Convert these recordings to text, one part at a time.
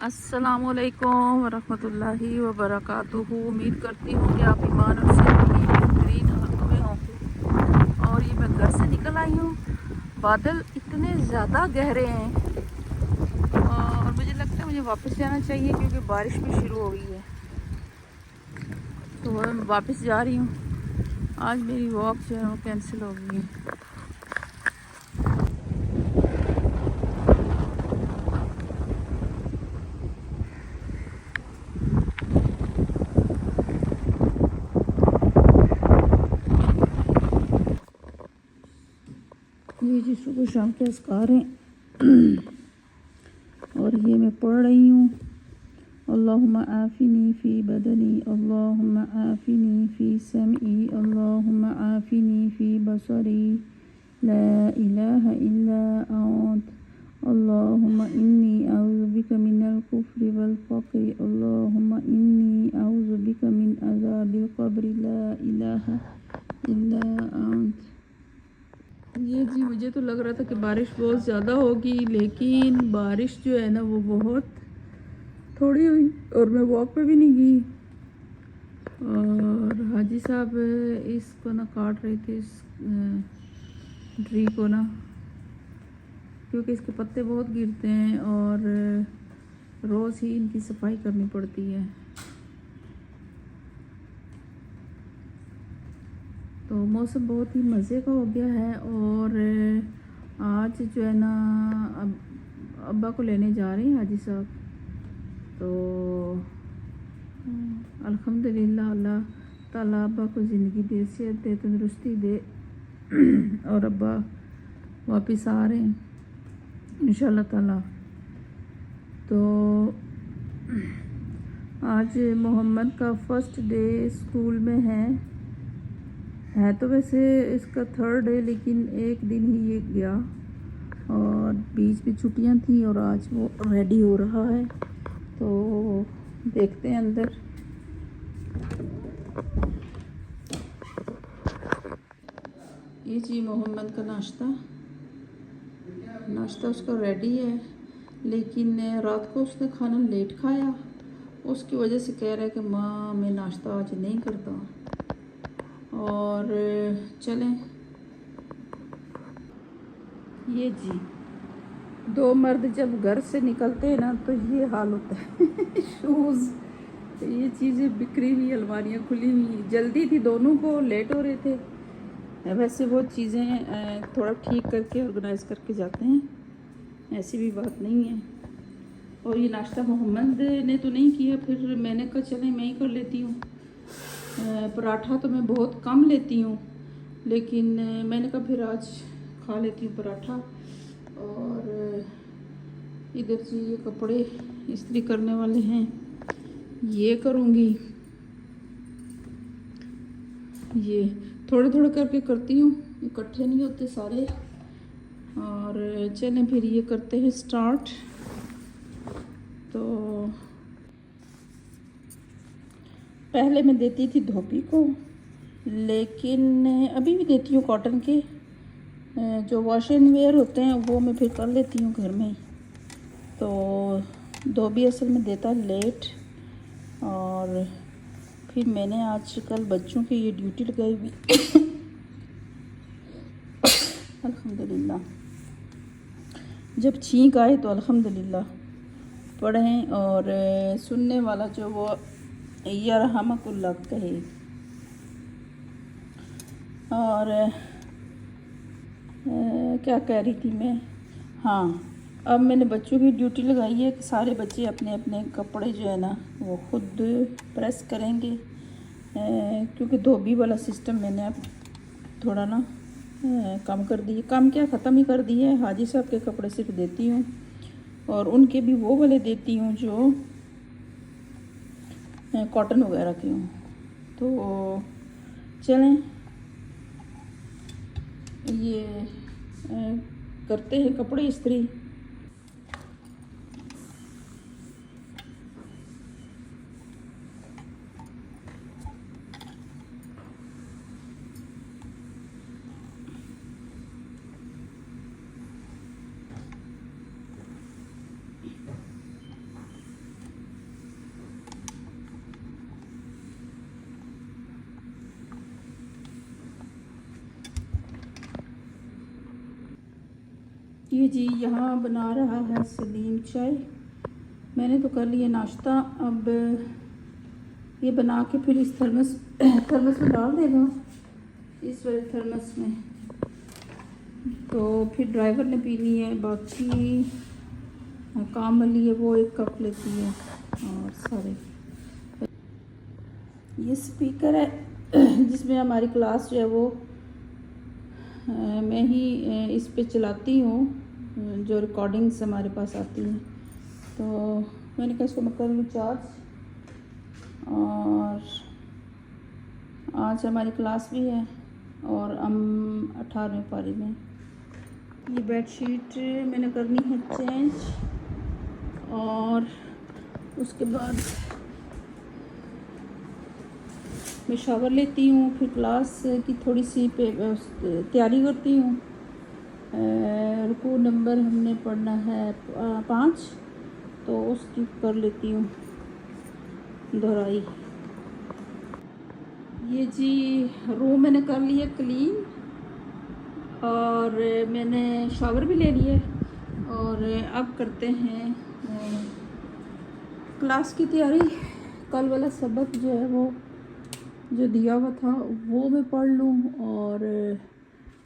अस्सलामुअलैकुम वरहमतुल्लाहि वबरकातुहू। उम्मीद करती हूँ कि आप ईमान और सेहत की बेहतरीन हालतों में होंगे। और ये मैं घर से निकल आई हूँ। बादल इतने ज़्यादा गहरे हैं और मुझे लगता है मुझे वापस जाना चाहिए क्योंकि बारिश भी शुरू हो गई है। तो मैं वापस जा रही हूँ। आज मेरी वॉक जो है वो कैंसिल हो गई है। ये जी सुबह शाम के अस्कार हैं और ये मैं पढ़ रही हूँ। अल्लाहुम्मा आफिनी फ़ी बदनी, अल्लाहुम्मा आफिनी फ़ी समई, अल्लाहुम्मा आफिनी फ़ी बसरी, ला इलाहा इल्ला अंत, अल्लाहुम्मा इन्नी अऊज़ु बिका मिनल कुफ्रि वल फ़क्रि, अल्लाहुम्मा इन्नी अऊज़ु बिका मिन अज़ाबिल क़ब्रि, ला इलाहा इल्ला अंत। ये जी मुझे तो लग रहा था कि बारिश बहुत ज़्यादा होगी, लेकिन बारिश जो है ना वो बहुत थोड़ी हुई और मैं वॉक पे भी नहीं गई। और हाजी साहब इसको ना काट रहे थे, इस ट्री को ना, क्योंकि इसके पत्ते बहुत गिरते हैं और रोज़ ही इनकी सफाई करनी पड़ती है। तो मौसम बहुत ही मज़े का हो गया है। और आज जो है ना अब्बा को लेने जा रहे हैं हाजी साहब। तो अल्हम्दुलिल्लाह अल्लाह ताला अब्बा को ज़िंदगी दे, सेहत दे, तंदुरुस्ती दे और अब्बा वापस आ रहे हैं इंशाल्लाह ताला। तो आज मोहम्मद का फर्स्ट डे स्कूल में है तो वैसे इसका थर्ड डे, लेकिन एक दिन ही ये गया और बीच में छुट्टियां थी और आज वो रेडी हो रहा है। तो देखते हैं अंदर। ये जी मोहम्मद का नाश्ता उसका रेडी है, लेकिन रात को उसने खाना लेट खाया। उसकी वजह से कह रहा है कि माँ मैं नाश्ता आज नहीं करता। और चलें। ये जी दो मर्द जब घर से निकलते हैं ना तो ये हाल होता है शूज़, ये चीज़ें बिखरी हुई, अलमारियाँ खुली हुई, जल्दी थी दोनों को, लेट हो रहे थे। वैसे वो चीज़ें थोड़ा ठीक करके ऑर्गेनाइज़ करके जाते हैं, ऐसी भी बात नहीं है। और ये नाश्ता मोहम्मद ने तो नहीं किया, फिर मैंने कहा चले मैं ही कर लेती हूँ। पराठा तो मैं बहुत कम लेती हूँ, लेकिन मैंने कहा फिर आज खा लेती हूँ पराठा। और इधर से ये कपड़े इस्त्री करने वाले हैं, ये करूँगी। ये थोड़े थोड़े करके करती हूँ, इकट्ठे नहीं होते सारे। और चलें फिर ये करते हैं स्टार्ट। तो पहले मैं देती थी धोबी को, लेकिन अभी भी देती हूँ कॉटन के। जो वॉश एंड वेयर होते हैं वो मैं फिर कर लेती हूँ घर में ही। तो धोबी असल में देता लेट। और फिर मैंने आजकल बच्चों की ये ड्यूटी लगाई हुई अल्हम्दुलिल्लाह। जब छींक आए तो अल्हम्दुलिल्लाह पढ़ें, और सुनने वाला जो वो यरहमकुल्लाह कहे। और क्या कह रही थी मैं, हाँ, अब मैंने बच्चों की ड्यूटी लगाई है कि सारे बच्चे अपने अपने कपड़े जो है ना वो खुद प्रेस करेंगे। क्योंकि धोबी वाला सिस्टम मैंने अब थोड़ा ना कम कर दिए, कम क्या ख़त्म ही कर दिए है। हाजी साहब के कपड़े सिर्फ देती हूँ और उनके भी वो वाले देती हूँ जो कॉटन वगैरह के हों। तो चलें ये करते हैं कपड़े इस्त्री। ये जी यहाँ बना रहा है सलीम चाय। मैंने तो कर लिया नाश्ता। अब ये बना के फिर इस थर्मस में डाल देगा, इस वाले थर्मस में। तो फिर ड्राइवर ने पीनी है, बाकी काम वाली है वो 1 कप लेती है। और सारे ये स्पीकर है जिसमें हमारी क्लास जो है वो मैं ही इस पे चलाती हूँ, जो रिकॉर्डिंग्स हमारे पास आती हैं। तो मैंने कहा इसको मैं कर लूँ चार्ज। और आज हमारी क्लास भी है और हम 18वें पारी में। ये बेडशीट मैंने करनी है चेंज, और उसके बाद मैं शावर लेती हूँ, फिर क्लास की थोड़ी सी तैयारी करती हूँ। रुकू नंबर हमने पढ़ना है 5, तो उसकी कर लेती हूँ दोहराई। ये जी रूम मैंने कर लिया क्लीन, और मैंने शावर भी ले लिया। और अब करते हैं क्लास की तैयारी। कल वाला सबक जो है वो जो दिया हुआ था वो मैं पढ़ लूँ, और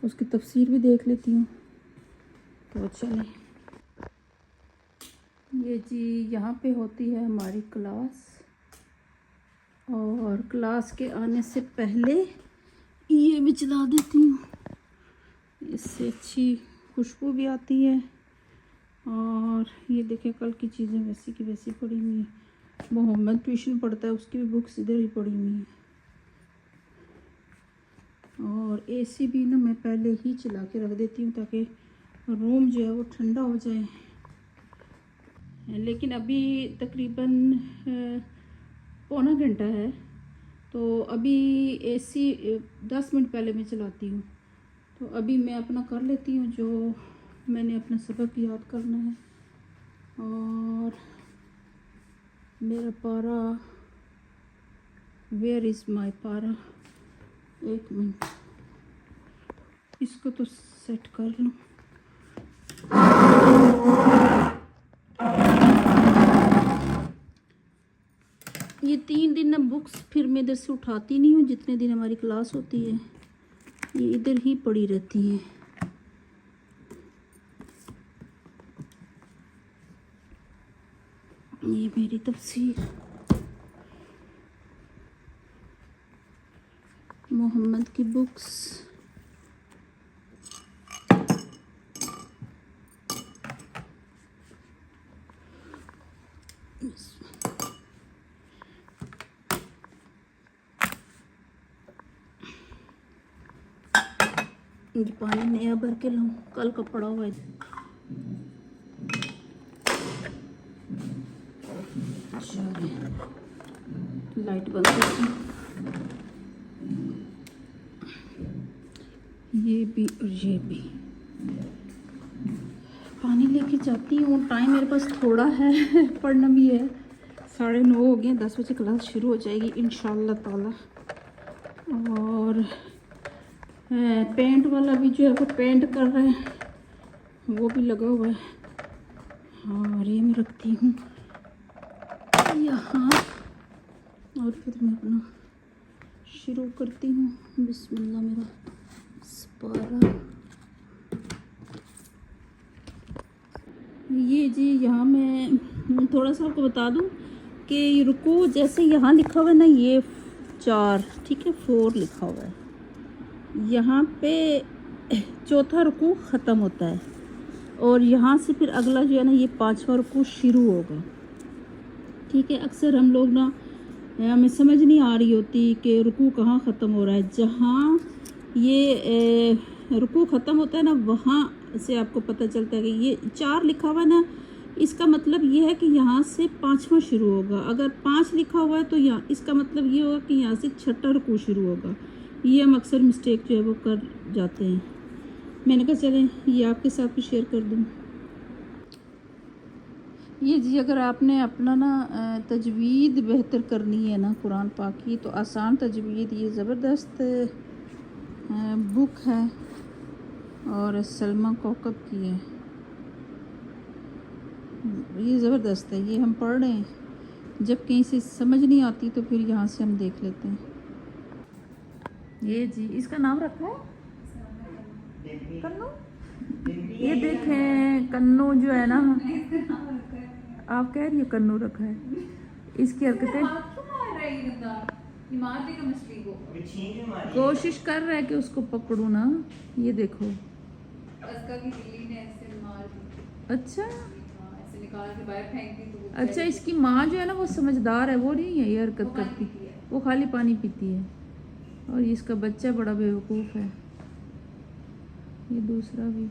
उसकी तफसीर भी देख लेती हूँ। तो चलें। ये जी यहाँ पे होती है हमारी क्लास, और क्लास के आने से पहले ये भी चला देती हूँ, इससे अच्छी खुशबू भी आती है। और ये देखें कल की चीज़ें वैसी की वैसी पड़ी हुई हैं। मोहम्मद ट्यूशन पढ़ता है, उसकी भी बुक्स इधर ही पड़ी हुई हैं। और एसी भी ना मैं पहले ही चला के रख देती हूँ ताकि रूम जो है वो ठंडा हो जाए। लेकिन अभी तकरीबन 1.25 घंटा है, तो अभी एसी 10 मिनट पहले मैं चलाती हूँ। तो अभी मैं अपना कर लेती हूँ जो मैंने अपना सबक याद करना है। और मेरा पारा, वेयर इज़ माई पारा, 1 मिनट, इसको तो सेट कर लूँ। ये 3 दिन ना बुक्स फिर मैं इधर से उठाती नहीं हूँ, जितने दिन हमारी क्लास होती है ये इधर ही पड़ी रहती हैं। ये मेरी तफसीर मोहम्मद की बुक्स। ये पानी नया भर के लाऊं, कल का पड़ा हुआ है। लाइट बंद करती हूँ। ये भी और ये भी पानी लेके जाती हूँ। टाइम मेरे पास थोड़ा है, पढ़ना भी है। 9:30 हो गए, 10 बजे क्लास शुरू हो जाएगी इंशाल्लाह ताला। और पेंट वाला भी जो है वो पेंट कर रहे हैं, वो भी लगा हुआ है। और ये मैं रखती हूँ यहाँ, और फिर मैं अपना शुरू करती हूँ। बिस्मिल्लाह मेरा पारा। ये जी यहाँ मैं थोड़ा सा आपको बता दूँ कि रुकू जैसे यहाँ लिखा हुआ है ना, ये 4, ठीक है, 4 लिखा हुआ है। यहाँ पे चौथा रुकू ख़त्म होता है, और यहाँ से फिर अगला जो है ना ये 5वां रुकू शुरू होगा। ठीक है, अक्सर हम लोग ना हमें समझ नहीं आ रही होती कि रुकू कहाँ ख़त्म हो रहा है। जहाँ ये रुकू ख़त्म होता है ना, वहाँ से आपको पता चलता है कि ये 4 लिखा हुआ है ना, इसका मतलब ये है कि यहाँ से 5वां शुरू होगा। अगर 5 लिखा हुआ है तो यहाँ इसका मतलब ये होगा कि यहाँ से 6ठा रुकू शुरू होगा। ये हम अक्सर मिस्टेक जो है वो कर जाते हैं। मैंने कहा चलें ये आपके साथ भी शेयर कर दूँ। ये जी अगर आपने अपना ना तजवीद बेहतर करनी है ना कुरान पाक की, तो आसान तजवीद ये ज़बरदस्त बुक है, और सलमा कौकब की है। ये ज़बरदस्त है, ये हम पढ़ रहे हैं। जब कहीं से समझ नहीं आती तो फिर यहाँ से हम देख लेते हैं। ये जी इसका नाम रखा है कन्नू। ये देखें कन्नू जो है ना, आप कह रही हो कन्नू रखा है। इसकी हरकतें कोशिश कर रहा है कि उसको पकड़ू ना। ये देखो अच्छा अच्छा, इसकी माँ जो है ना वो समझदार है, वो नहीं है ये हरकत करती, वो खाली पानी पीती है। और इसका बच्चा बड़ा बेवकूफ़ है। ये दूसरा भी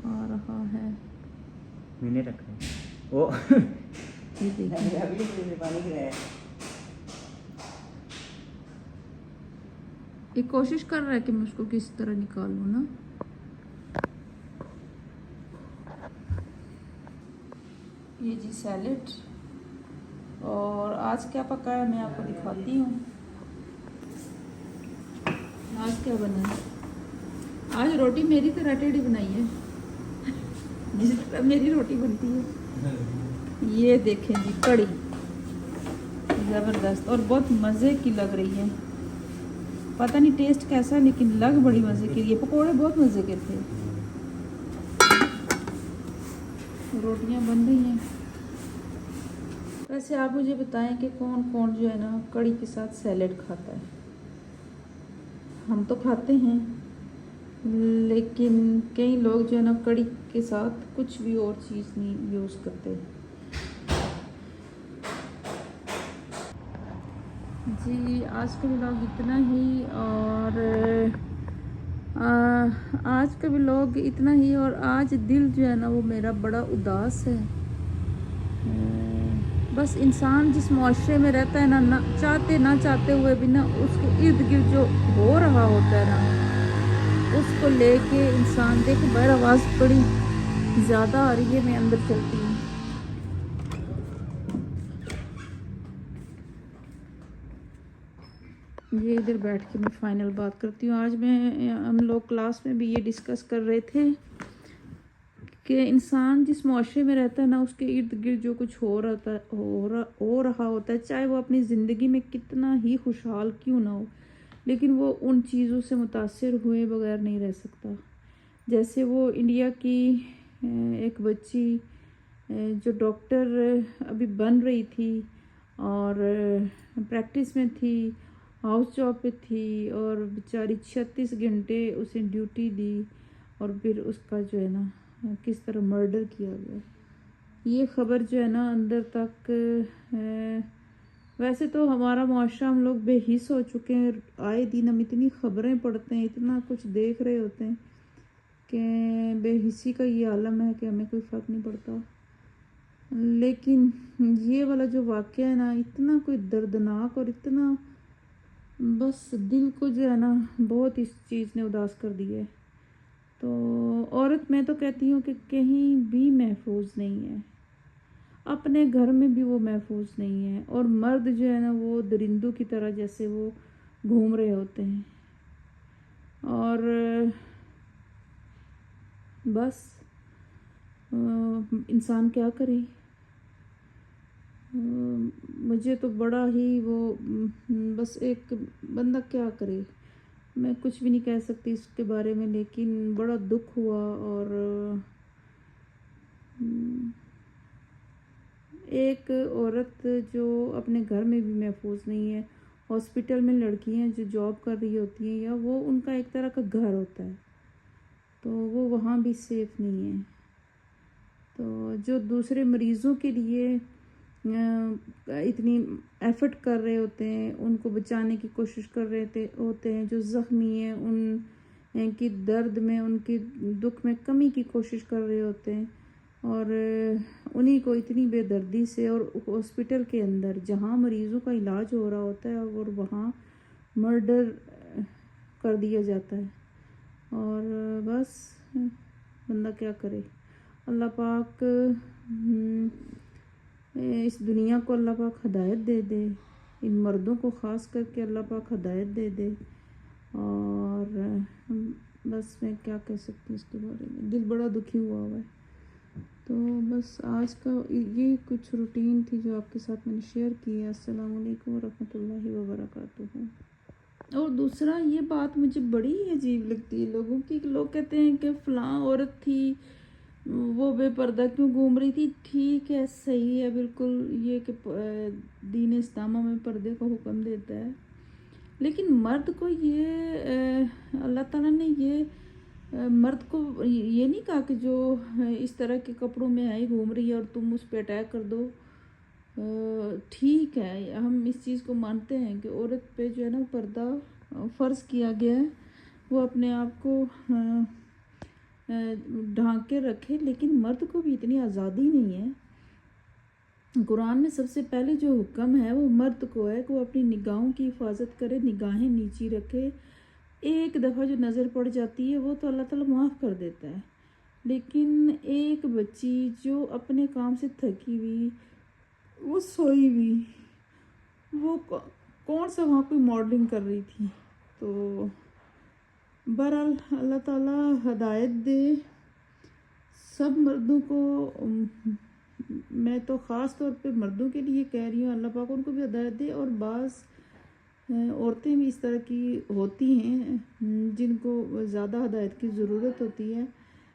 आ रहा है, मैंने रखा है वो। ये देखिए ये कोशिश कर रहा है कि मैं उसको किस तरह निकालूं ना। ये जी सैलेड, और आज क्या पका है मैं आपको दिखाती हूँ। आज क्या बना है, आज रोटी मेरी तरह टेढ़ी बनाई है जिस तरह मेरी रोटी बनती है। ये देखें जी कड़ी, ज़बरदस्त और बहुत मज़े की लग रही है। पता नहीं टेस्ट कैसा है लेकिन लग बड़ी मज़े की। ये पकोड़े बहुत मज़े के थे। रोटियां बन रही हैं। वैसे आप मुझे बताएं कि कौन कौन जो है ना कड़ी के साथ सैलेड खाता है। हम तो खाते हैं, लेकिन कई लोग जो है ना कड़ी के साथ कुछ भी और चीज़ नहीं यूज़ करते। जी आज का व्लॉग इतना ही, और आज का व्लॉग इतना ही। और आज दिल जो है ना वो मेरा बड़ा उदास है। बस इंसान जिस मुआशरे में रहता है ना चाहते ना चाहते हुए भी ना उसके इर्द गिर्द जो हो रहा होता है ना उसको लेके इंसान देखो। मेरी आवाज़ बड़ी ज़्यादा आ रही है, मैं अंदर चलती हूँ। ये इधर बैठ के मैं फाइनल बात करती हूँ। आज हम लोग क्लास में भी ये डिस्कस कर रहे थे कि इंसान जिस मुआशरे में रहता है ना उसके इर्द गिर्द जो कुछ हो रहा होता है, चाहे वो अपनी ज़िंदगी में कितना ही खुशहाल क्यों ना हो, लेकिन वो उन चीज़ों से मुतासिर हुए बगैर नहीं रह सकता। जैसे वो इंडिया की एक बच्ची जो डॉक्टर अभी बन रही थी और प्रैक्टिस में थी, हाउस जॉब पे थी, और बेचारी 36 घंटे उसे ड्यूटी दी और फिर उसका जो है ना किस तरह मर्डर किया गया। ये ख़बर जो है ना अंदर तक वैसे तो हमारा मुआशरा हम लोग बेहिस हो चुके हैं। आए दिन हम इतनी ख़बरें पढ़ते हैं, इतना कुछ देख रहे होते हैं कि बेहिसी का ये आलम है कि हमें कोई फ़र्क नहीं पड़ता। लेकिन ये वाला जो वाक़या है ना इतना कोई दर्दनाक और इतना बस दिल को जो है ना बहुत इस चीज़ ने उदास कर दिया है। तो औरत मैं तो कहती हूँ कि कहीं भी महफूज नहीं है, अपने घर में भी वो महफूज नहीं है। और मर्द जो है ना वो दरिंदों की तरह जैसे वो घूम रहे होते हैं। और बस इंसान क्या करे। मुझे तो बड़ा ही वो बस एक बंदा क्या करे, मैं कुछ भी नहीं कह सकती इसके बारे में, लेकिन बड़ा दुख हुआ। और एक औरत जो अपने घर में भी महफूज नहीं है, हॉस्पिटल में लड़कियां जो जॉब कर रही होती हैं या वो उनका एक तरह का घर होता है, तो वो वहाँ भी सेफ़ नहीं है। तो जो दूसरे मरीज़ों के लिए इतनी एफ़र्ट कर रहे होते हैं, उनको बचाने की कोशिश कर रहे होते हैं, जो ज़ख्मी हैं उनकी दर्द में उनकी दुख में कमी की कोशिश कर रहे होते हैं, और उन्हीं को इतनी बेदर्दी से और हॉस्पिटल के अंदर जहाँ मरीज़ों का इलाज हो रहा होता है और वहाँ मर्डर कर दिया जाता है। और बस बंदा क्या करे। अल्लाह पाक इस दुनिया को अल्लाह पाक हदायत दे दे, इन मर्दों को ख़ास करके अल्लाह पाक हदायत दे दे। और बस मैं क्या कह सकती हूँ इसके बारे में, दिल बड़ा दुखी हुआ है। तो बस आज का ये कुछ रूटीन थी जो आपके साथ मैंने शेयर की है। अस्सलाम वालेकुम रहमतुल्लाहि व बरकातुहू। और दूसरा ये बात मुझे बड़ी अजीब लगती है लोगों की, लोग कहते हैं कि फ़लाँ औरत थी वो बेपर्दा क्यों घूम रही थी। ठीक है, सही है, बिल्कुल ये कि दीन इस्लाम में पर्दे को हुक्म देता है, लेकिन मर्द को ये अल्लाह ताला ने ये मर्द को ये नहीं कहा कि जो इस तरह के कपड़ों में आई घूम रही है और तुम उस पर अटैक कर दो। ठीक है, हम इस चीज़ को मानते हैं कि औरत पे जो है ना पर्दा फ़र्ज़ किया गया है, वो अपने आप को ढांक के रखे, लेकिन मर्द को भी इतनी आज़ादी नहीं है। कुरान में सबसे पहले जो हुक्म है वो मर्द को है कि वो अपनी निगाहों की हिफाजत करे, निगाहें नीची रखे। एक दफ़ा जो नज़र पड़ जाती है वो तो अल्लाह ताला माफ़ कर देता है, लेकिन एक बच्ची जो अपने काम से थकी हुई, वो सोई हुई, वो कौन सा वहाँ कोई मॉडलिंग कर रही थी। तो बहरहाल अल्लाह ताला हदायत दे सब मर्दों को। मैं तो ख़ास तौर पे मर्दों के लिए कह रही हूँ, अल्लाह पाक उनको भी हदायत दे। और बाज़ औरतें भी इस तरह की होती हैं जिनको ज़्यादा हदायत की ज़रूरत होती है,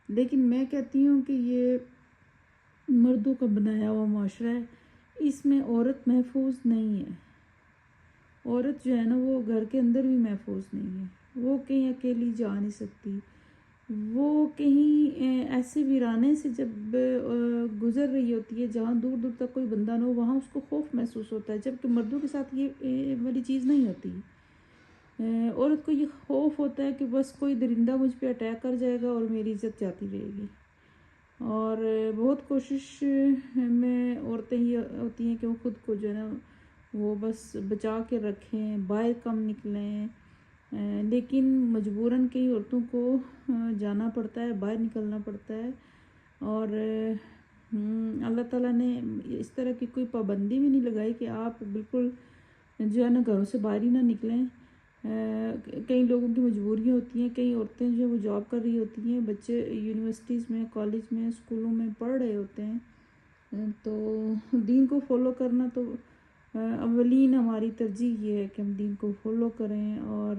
लेकिन मैं कहती हूँ कि ये मर्दों का बनाया हुआ माशरा है, इसमें औरत महफूज नहीं है। औरत जो है ना वो घर के अंदर भी महफूज नहीं है, वो कहीं अकेली जा नहीं सकती। वो कहीं ऐसे वीराने से जब गुज़र रही होती है जहाँ दूर दूर तक कोई बंदा ना हो, वहाँ उसको खौफ महसूस होता है, जबकि मर्दों के साथ ये वाली चीज़ नहीं होती। औरत को ये खौफ होता है कि बस कोई दरिंदा मुझ पे अटैक कर जाएगा और मेरी इज़्ज़त जाती रहेगी। और बहुत कोशिश में औरतें ये होती हैं कि वो ख़ुद को जो है ना वो बस बचा के रखें, बाहर कम निकलें, लेकिन मजबूरन कई औरतों को जाना पड़ता है, बाहर निकलना पड़ता है। और अल्लाह ताला ने इस तरह की कोई पाबंदी भी नहीं लगाई कि आप बिल्कुल जो है ना घरों से बाहर ही ना निकलें। कई लोगों की मजबूरियाँ होती हैं, कई औरतें जो वो जॉब कर रही होती हैं, बच्चे यूनिवर्सिटीज़ में, कॉलेज में, स्कूलों में पढ़ रहे होते हैं। तो दीन को फॉलो करना तो अवलीन हमारी तरजीह ये है कि हम दीन को फॉलो करें और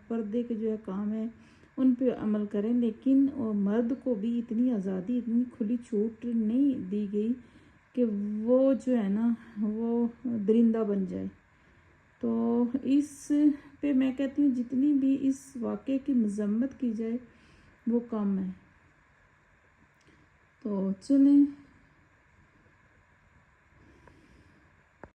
पर्दे के जो है काम है उन पे अमल करें, लेकिन मर्द को भी इतनी आज़ादी, इतनी खुली छूट नहीं दी गई कि वो जो है ना वो दरिंदा बन जाए। तो इस पे मैं कहती हूँ जितनी भी इस वाक़े की मज़म्मत की जाए वो कम है। तो चलें।